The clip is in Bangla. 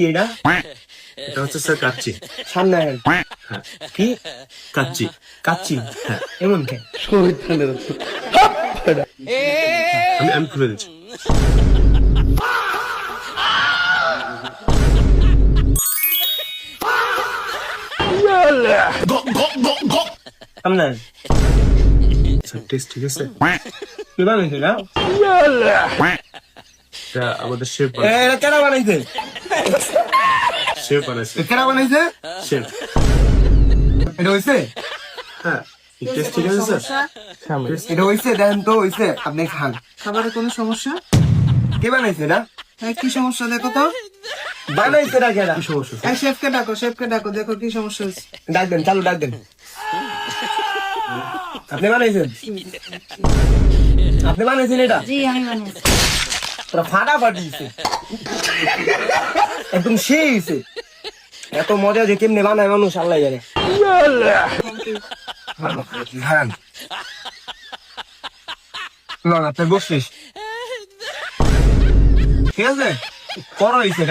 কি এটা? এটা হচ্ছে স্যার কাচ্চি। সামনে আনেন। হ্যাঁ, কি? কাচ্চি। কাচ্চি? হ্যাঁ, এমন কে? আমি খুলে দিচ্ছি। সামনে স্যার টেস্ট ঠিক আছে? কি বানাইছে না? এটা আমাদের শেফ এটা কেডা বানাইছে? বানাইছে। কেডা বানাইছে? শেফ। এটা হইছে? হ্যাঁ, টেস্ট ঠিক আছে স্যার? এটা হইছে? দেখেন তো হইছে? আপনি খান। খাবারে কোনো সমস্যা? কে বানাইছে এটা? হ্যাঁ, কি সমস্যা দেখো তো? বানাইছে না কেডা? কি সমস্যা স্যার? হ্যাঁ, শেফকে ডাকো দেখো কি সমস্যা হয়েছে। ডাক দেন, চালু ডাক দেন। আপনি বানাইছেন? আপনি বানাইছেন এটা? জি আমি বানিয়েছি। পুরো ফাটাফাটি হইছে। একদম সেই হইছে। এত মজা যে কেমনে বানায় মানুষ আল্লাহ জানে। হ্যাঁ লন আপনার বসছিস ঠিক আছে বড় হয়েছে